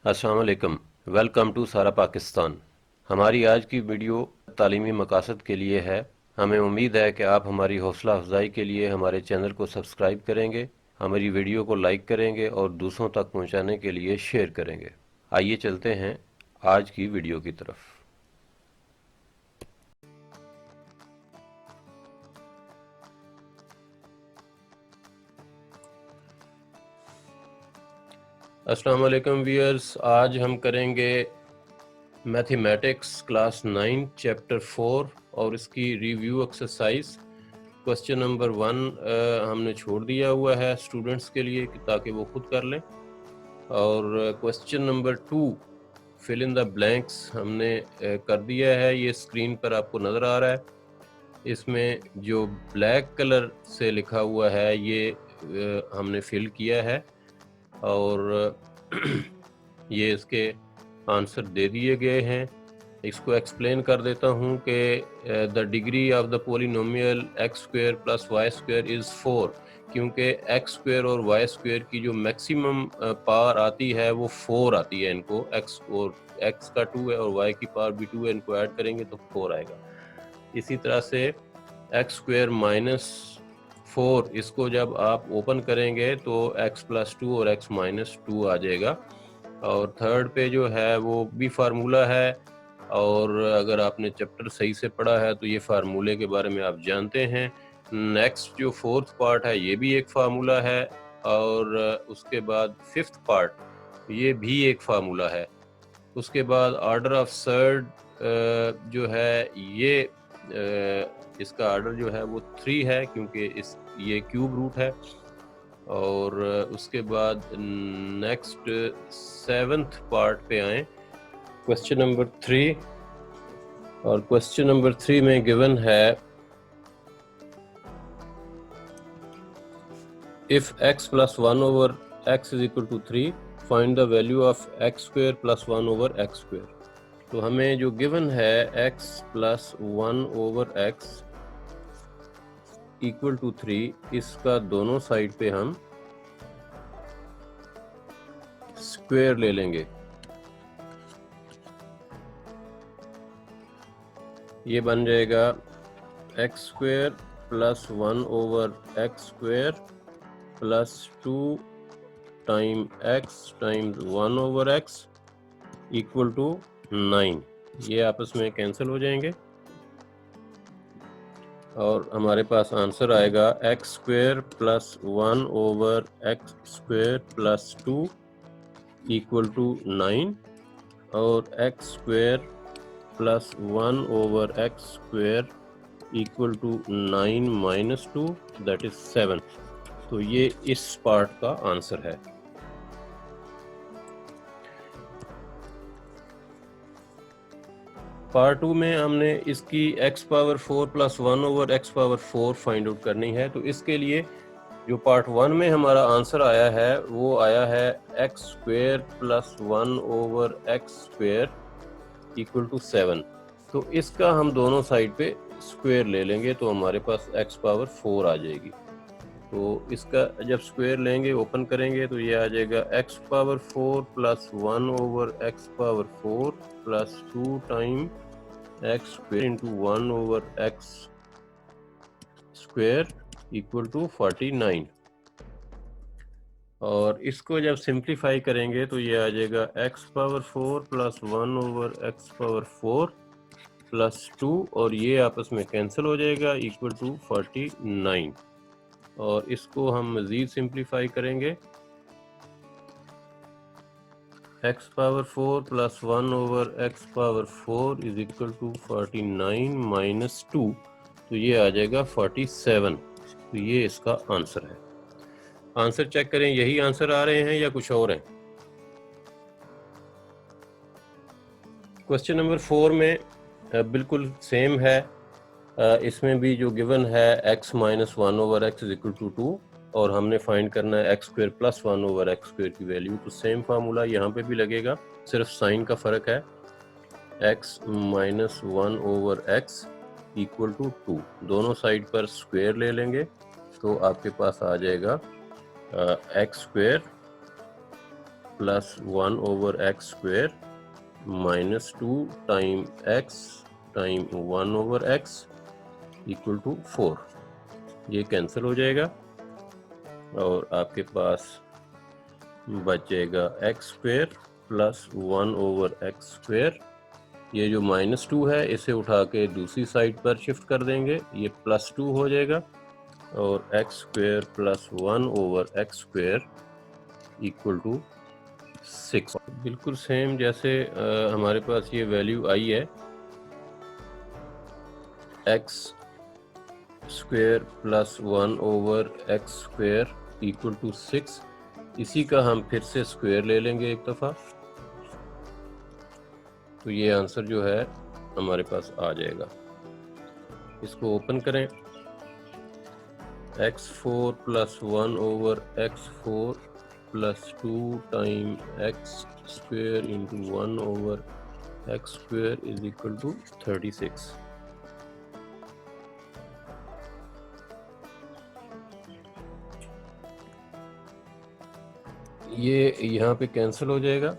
अस्सलाम वालेकुम। Welcome to सारा पाकिस्तान। हमारी आज की वीडियो तालीमी मकासद के लिए है। हमें उम्मीद है कि आप हमारी हौसला अफजाई के लिए हमारे चैनल को सब्सक्राइब करेंगे, हमारी वीडियो को लाइक करेंगे और दूसरों तक पहुंचाने के लिए शेयर करेंगे। आइए चलते हैं आज की वीडियो की तरफ। अस्सलाम वालेकुम व्यूअर्स, आज हम करेंगे मैथमेटिक्स क्लास 9 चैप्टर 4 और इसकी रिव्यू एक्सरसाइज। क्वेश्चन नंबर 1 हमने छोड़ दिया हुआ है स्टूडेंट्स के लिए ताकि वो खुद कर लें, और question number 2 fill in the blanks हमने कर दिया है। ये स्क्रीन पर आपको नज़र आ रहा है। इसमें जो ब्लैक कलर से लिखा हुआ है ये हमने फिल किया है और ये इसके आंसर दे दिए गए हैं। इसको एक्सप्लेन कर देता हूँ कि the degree of the polynomial x square plus y square is 4, क्योंकि एक्स स्क्वायर और वाई स्क्वायर की जो मैक्सिमम पावर आती है वो 4 आती है। इनको एक्स का 2 है और वाई की पावर भी 2 है, इनको ऐड करेंगे तो 4 आएगा। इसी तरह से एक्स स्क्वायर माइनस 4, इसको जब आप ओपन करेंगे तो एक्स प्लस 2 और एक्स माइनस 2 आ जाएगा। और थर्ड पे जो है वो भी फार्मूला है, और अगर आपने चैप्टर सही से पढ़ा है तो ये फार्मूले के बारे में आप जानते हैं। नेक्स्ट जो फोर्थ पार्ट है ये भी एक फार्मूला है, और उसके बाद फिफ्थ पार्ट ये भी एक फार्मूला है। उसके बाद ऑर्डर ऑफ सर्ड जो है ये इसका ऑर्डर जो है वो 3 है, क्योंकि ये क्यूब रूट है। और उसके बाद नेक्स्ट 7th पार्ट पे आए, क्वेश्चन नंबर 3। और क्वेश्चन नंबर 3 में गिवन है if x plus 1 over x is equal to 3 find the value of x square plus 1 over x square. तो हमें जो गिवन है x plus 1 over x equal to 3, इसका दोनों साइड पे हम स्क्वायर ले लेंगे। ये बन जाएगा x square plus 1 over x square plus 2 time x times 1 over x equal to 9। ये आपस में कैंसिल हो जाएंगे और हमारे पास आंसर आएगा x square plus 1 over x square plus 2 equal to 9, और x square plus 1 over x square equal to 9 minus 2 that is 7। तो ये इस पार्ट का आंसर है। पार्ट 2 में हमने इसकी x power 4 plus 1 over x power 4 find out करनी है। तो इसके लिए जो पार्ट 1 में हमारा आंसर आया है वो आया है x square plus 1 over x square equal to 7। तो इसका हम दोनों साइड पे स्क्वायर ले लेंगे तो हमारे पास x पावर 4 आ जाएगी। तो इसका जब स्क्वायर लेंगे ओपन करेंगे तो ये आ जाएगा x power 4 plus 1 over x power 4 plus 2 time x square into 1 over x square equal to 49। और इसको जब सिंप्लीफाई करेंगे तो ये आ जाएगा x power 4 plus 1 over x power 4 plus 2, और ये आपस में कैंसिल हो जाएगा इक्वल टू 49। और इसको हम मज़ीद सिंप्लीफाई करेंगे, x power 4 plus 1 over x power 4 is equal to 49 minus 2, तो ये आ जाएगा 47। तो ये इसका आंसर है। आंसर चेक करें, यही आंसर आ रहे हैं या कुछ और हैं। क्वेश्चन नंबर 4 में बिल्कुल सेम है। इसमें भी जो गिवन है x minus 1 over x is equal to 2, और हमने फाइंड करना है x square plus 1 over x square की वैल्यू। तो सेम फार्मूला यहाँ पे भी लगेगा, सिर्फ साइन का फ़र्क है। x minus 1 over x equal to 2, दोनों साइड पर स्क्वायर ले लेंगे तो आपके पास आ जाएगा x square plus 1 over x square minus 2 time x time 1 over x equal to 4। ये कैंसिल हो जाएगा और आपके पास बचेगा x square plus 1 over x square. ये जो माइनस 2 है इसे उठा के दूसरी साइड पर शिफ्ट कर देंगे, ये प्लस 2 हो जाएगा और x square plus 1 over x square equal to 6। बिल्कुल सेम जैसे हमारे पास ये वैल्यू आई है x square plus 1 over x square equal to 6, इसी का हम फिर से स्क्वायर ले लेंगे एक दफ़ा, तो ये आंसर जो है हमारे पास आ जाएगा। इसको ओपन करें, x4 plus 1 over x4 plus 2 time x square into 1 over x square is equal to 36। ये यहाँ पे कैंसिल हो जाएगा,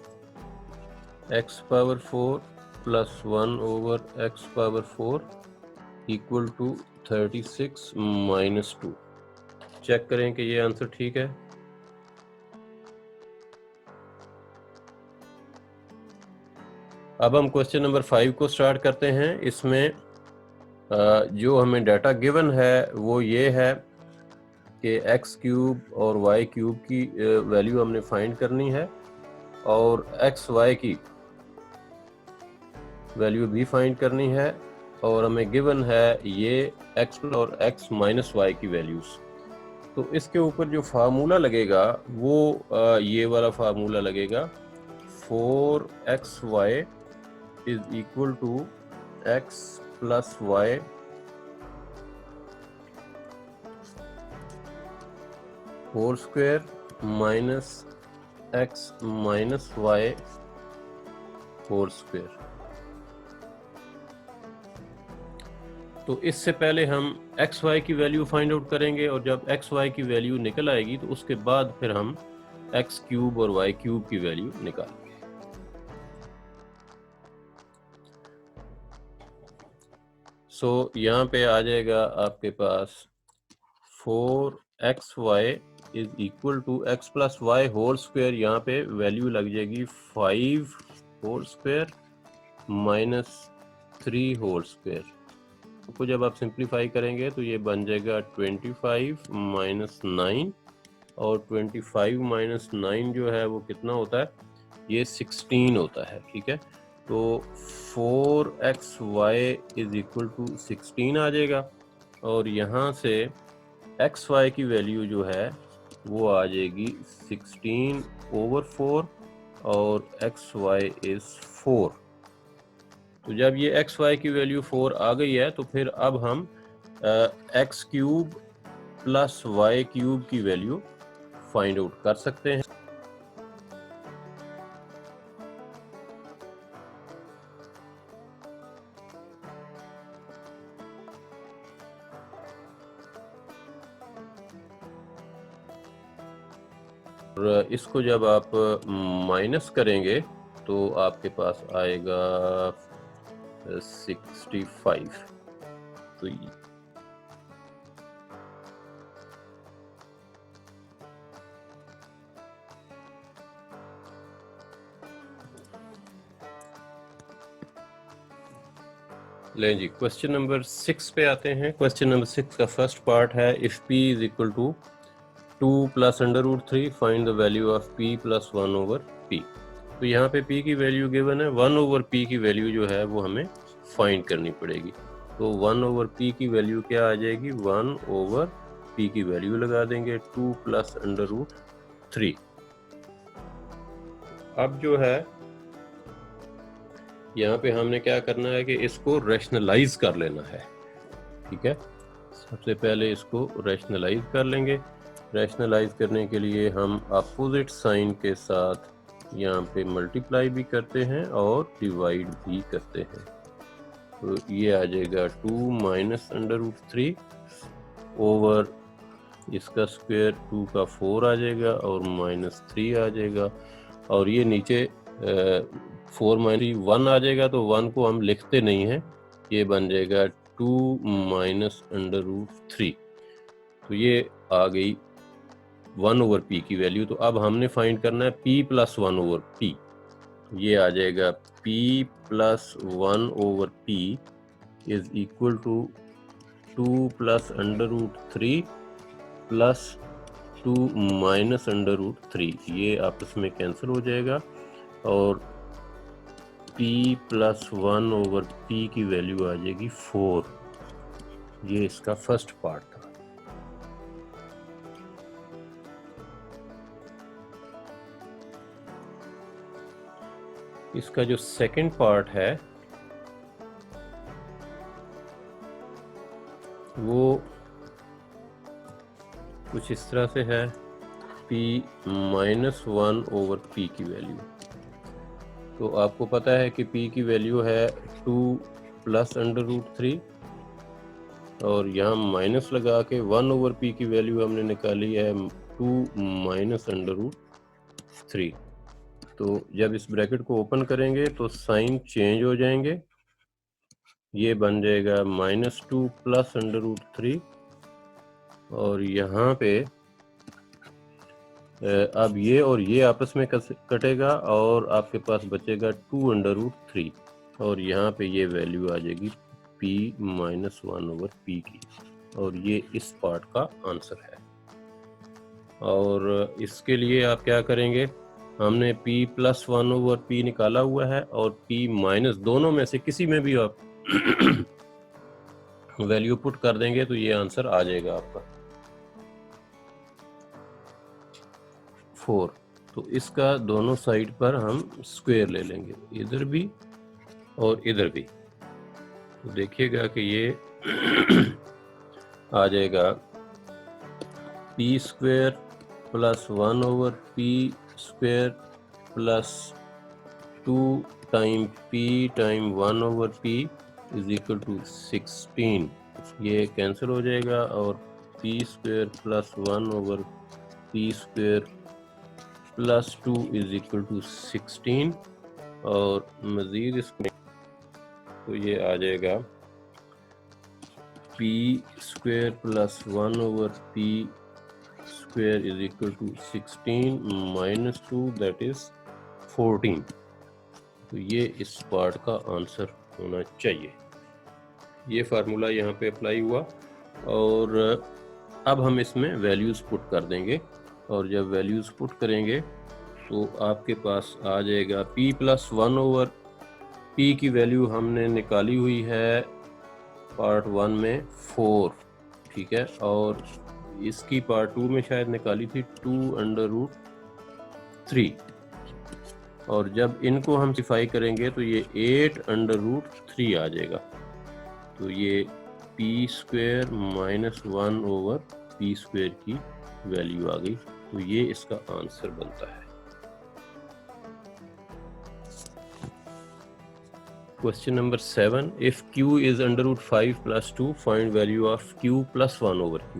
x power 4 plus 1 over x power 4 equal to 36 minus 2। Check करें कि ये आंसर ठीक है। अब हम क्वेश्चन नंबर 5 को स्टार्ट करते हैं। इसमें जो हमें डाटा गिवन है वो ये है कि x क्यूब और y क्यूब की वैल्यू हमने फाइंड करनी है और x y की वैल्यू भी फाइंड करनी है और हमें गिवन है ये x और x माइनस y की वैल्यूज। तो इसके ऊपर जो फार्मूला लगेगा वो ये वाला फार्मूला लगेगा 4xy is equal to x plus y whole square minus x minus y whole square. तो इससे पहले हम एक्स वाई की वैल्यू फाइंड आउट करेंगे और जब एक्स वाई की वैल्यू निकल आएगी तो उसके बाद फिर हम एक्स क्यूब और वाई क्यूब की वैल्यू निकालेंगे। सो यहाँ पे आ जाएगा आपके पास 4xy is equal to x plus y whole square, यहाँ पे वैल्यू लग जाएगी 5 whole square minus 3 whole square. को जब आप सिंप्लीफाई करेंगे तो ये बन जाएगा 25 माइनस 9 और 25 माइनस 9 जो है वो कितना होता है, ये 16 होता है। ठीक है, तो 4xy इज इक्वल टू 16 आ जाएगा और यहाँ से xy की वैल्यू जो है वो आ जाएगी 16 ओवर 4 और xy इज 4। तो जब ये एक्स वाई की वैल्यू 4 आ गई है तो फिर अब हम x cube plus y cube की वैल्यू फाइंड आउट कर सकते हैं। और इसको जब आप माइनस करेंगे तो आपके पास आएगा 65। तो लें जी, क्वेश्चन नंबर 6 पे आते हैं। क्वेश्चन नंबर 6 का फर्स्ट पार्ट है if p is equal to 2 plus under root 3 find the value of p plus 1 over p। तो यहाँ पे p की वैल्यू गिवन है, 1 ओवर p की वैल्यू जो है वो हमें फाइंड करनी पड़ेगी। तो 1 ओवर p की वैल्यू क्या आ जाएगी, 1 ओवर p की वैल्यू लगा देंगे 2 प्लस अंडर रूट 3। अब जो है यहाँ पे हमने क्या करना है कि इसको रैशनलाइज कर लेना है। ठीक है, सबसे पहले इसको रैशनलाइज कर लेंगे। रैशनलाइज करने के लिए हम अपोजिट साइन के साथ यहाँ पे मल्टीप्लाई भी करते हैं और डिवाइड भी करते हैं। तो ये आ जाएगा 2 माइनस अंडर रूट 3 ओवर इसका स्क्वायर 2 का 4 आ जाएगा और माइनस 3 आ जाएगा और ये नीचे 4 माइनस 1 आ जाएगा, तो 1 को हम लिखते नहीं हैं, ये बन जाएगा 2 माइनस अंडर रूट 3। तो ये आ गई 1 ओवर पी की वैल्यू। तो अब हमने फाइंड करना है p प्लस 1 ओवर पी। ये आ जाएगा p plus 1 over p is equal to 2 plus under root 3 plus 2 minus under root 3। ये आपस में कैंसिल हो जाएगा और p प्लस 1 ओवर p की वैल्यू आ जाएगी 4। ये इसका फर्स्ट पार्ट था। इसका जो सेकंड पार्ट है वो कुछ इस तरह से है, p माइनस 1 ओवर p की वैल्यू। तो आपको पता है कि p की वैल्यू है 2 प्लस अंडर रूट 3 और यहाँ माइनस लगा के 1 ओवर p की वैल्यू हमने निकाली है 2 माइनस अंडर रूट 3। तो जब इस ब्रैकेट को ओपन करेंगे तो साइन चेंज हो जाएंगे, ये बन जाएगा -2 प्लस अंडर रूट 3 और यहाँ पे अब ये और ये आपस में कटेगा और आपके पास बचेगा 2 अंडर रूट 3 और यहाँ पे ये वैल्यू आ जाएगी p माइनस 1 ओवर p की, और ये इस पार्ट का आंसर है। और इसके लिए आप क्या करेंगे, हमने p प्लस 1 ओवर p निकाला हुआ है और p माइनस, दोनों में से किसी में भी आप वैल्यू पुट कर देंगे तो ये आंसर आ जाएगा आपका 4। तो इसका दोनों साइड पर हम स्क्वायर ले लेंगे, इधर भी और इधर भी। तो देखिएगा कि ये आ जाएगा p square plus 1 over p square plus 2 time p time 1 over p is equal to 16। ये कैंसिल हो जाएगा और p square plus 1 over p square plus 2 is equal to 16 और मज़ीद इसमें तो ये आ जाएगा p square plus 1 over p square is equal to 16 minus 2 that is 14। तो ये इस पार्ट का आंसर होना चाहिए। ये फार्मूला यहाँ पे अप्लाई हुआ और अब हम इसमें वैल्यूज़ पुट कर देंगे और जब वैल्यूज़ पुट करेंगे तो आपके पास आ जाएगा p प्लस 1 ओवर p की वैल्यू हमने निकाली हुई है पार्ट 1 में 4, ठीक है, और इसकी पार्ट 2 में शायद निकाली थी 2 अंडर रूट 3 और जब इनको हम सिम्प्लीफाई करेंगे तो ये 8 अंडर रूट 3 आ जाएगा। तो ये p square minus 1 over p square की वैल्यू आ गई। तो ये इसका आंसर बनता है। Question number 7, if q is under root 5 plus 2 find value of q plus 1 over q।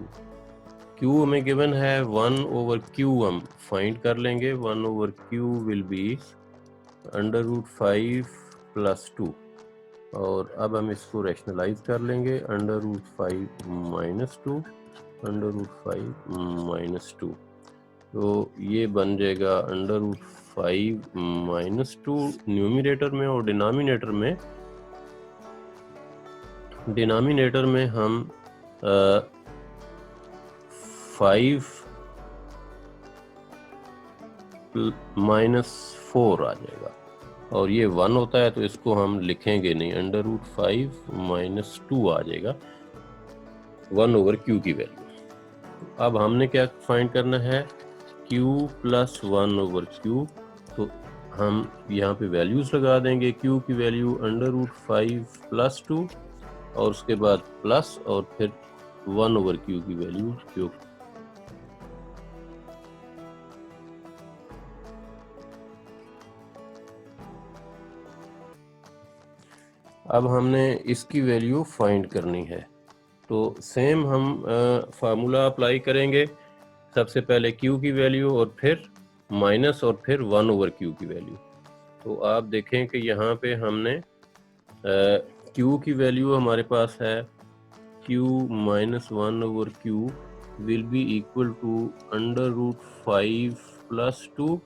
q हमें गिवन है 1 ओवर q, हम फाइंड कर लेंगे। 1 over q will be under root 5 plus 2 और अब हम इसको रैशनलाइज कर लेंगे। Under root 5 minus 2 under root 5 minus 2, तो ये बन जाएगा अंडर रूट 5 माइनस 2 न्यूमिनेटर में, और डिनोमिनेटर में हम 5 माइनस 4 आ जाएगा और ये 1 होता है तो इसको हम लिखेंगे नहीं, अंडर रूट 5 माइनस 2 आ जाएगा 1 ओवर q की वैल्यू। अब हमने क्या फाइंड करना है, q प्लस 1 ओवर q। तो हम यहाँ पे वैल्यूज लगा देंगे। q की वैल्यू अंडर रूट 5 प्लस 2 और उसके बाद प्लस और फिर 1 ओवर q की वैल्यू जो अब हमने इसकी वैल्यू फाइंड करनी है। तो सेम हम फार्मूला अप्लाई करेंगे, सबसे पहले q की वैल्यू और फिर माइनस और फिर 1/q की वैल्यू। तो आप देखें कि यहाँ पे हमने q की वैल्यू हमारे पास है q minus 1/q will be equal to √5 + 2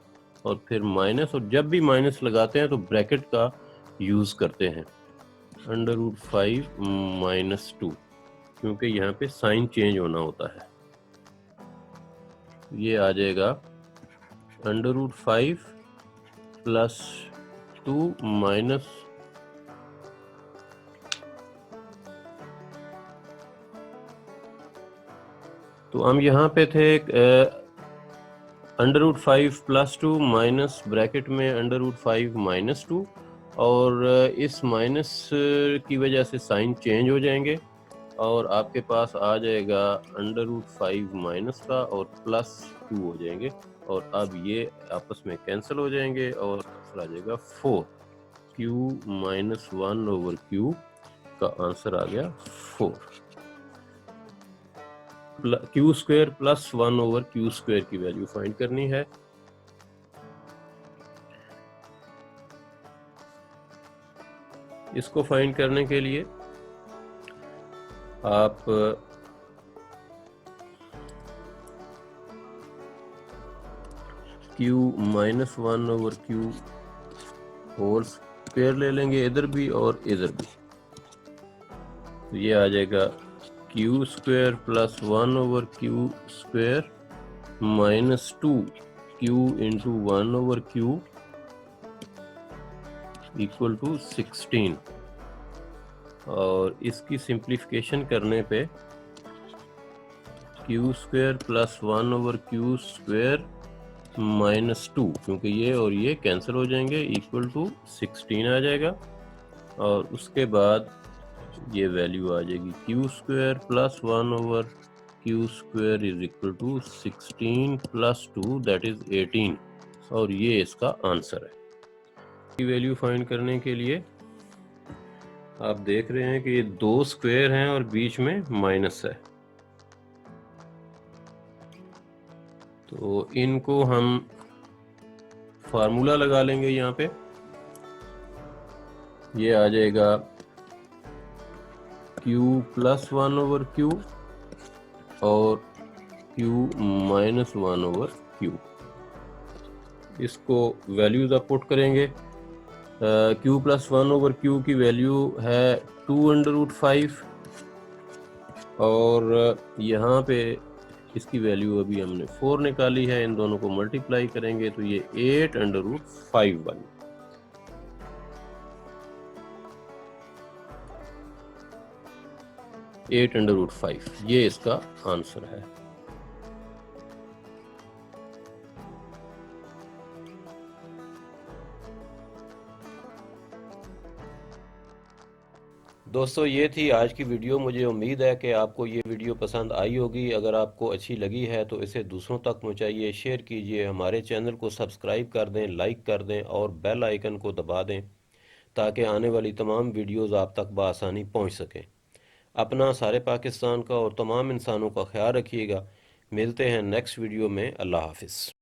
और फिर माइनस, और जब भी माइनस लगाते हैं तो ब्रैकेट का यूज करते हैं, √5 - 2, क्योंकि यहाँ पे साइन चेंज होना होता है। ये आ जाएगा √5 + 2 माइनस तो हम यहाँ पे थे √5 + 2 माइनस ब्रैकेट में √5 - 2, और इस माइनस की वजह से साइन चेंज हो जाएंगे और आपके पास आ जाएगा √5 माइनस का और +2 हो जाएंगे, और अब ये आपस में कैंसिल हो जाएंगे और आंसर आ जाएगा 4। q - 1/q का आंसर आ गया 4। q² + 1/q² की वैल्यू फाइंड करनी है। इसको फाइंड करने के लिए आप q - 1/q होल स्क्वायर ले लेंगे इधर भी और इधर भी, तो ये आ जाएगा q² + 1/q² minus 2q × 1/q equal to 16, और इसकी सिंप्लीफिकेशन करने पे q² + 1/q² माइनस 2, क्योंकि ये और ये कैंसिल हो जाएंगे, इक्वल टू 16 आ जाएगा, और उसके बाद ये वैल्यू आ जाएगी q² + 1/q² is equal to 16 + 2 that is 18, और ये इसका आंसर है। की वैल्यू फाइंड करने के लिए आप देख रहे हैं कि ये 2 स्क्वायर हैं और बीच में माइनस है, तो इनको हम फार्मूला लगा लेंगे। यहाँ पे ये आ जाएगा q + 1/q और q - 1/q। इसको वैल्यूज आप पुट करेंगे। q + 1/q की वैल्यू है 2√5, और यहाँ पे इसकी वैल्यू अभी हमने 4 निकाली है, इन दोनों को मल्टीप्लाई करेंगे तो ये 8√5 बन 8√5, ये इसका आंसर है। दोस्तों ये थी आज की वीडियो। मुझे उम्मीद है कि आपको ये वीडियो पसंद आई होगी। अगर आपको अच्छी लगी है तो इसे दूसरों तक पहुंचाइए, शेयर कीजिए, हमारे चैनल को सब्सक्राइब कर दें, लाइक कर दें और बेल आइकन को दबा दें ताकि आने वाली तमाम वीडियोस आप तक बआसानी पहुंच सकें। अपना, सारे पाकिस्तान का और तमाम इंसानों का ख्याल रखिएगा। मिलते हैं नेक्स्ट वीडियो में। अल्लाह हाफिज़।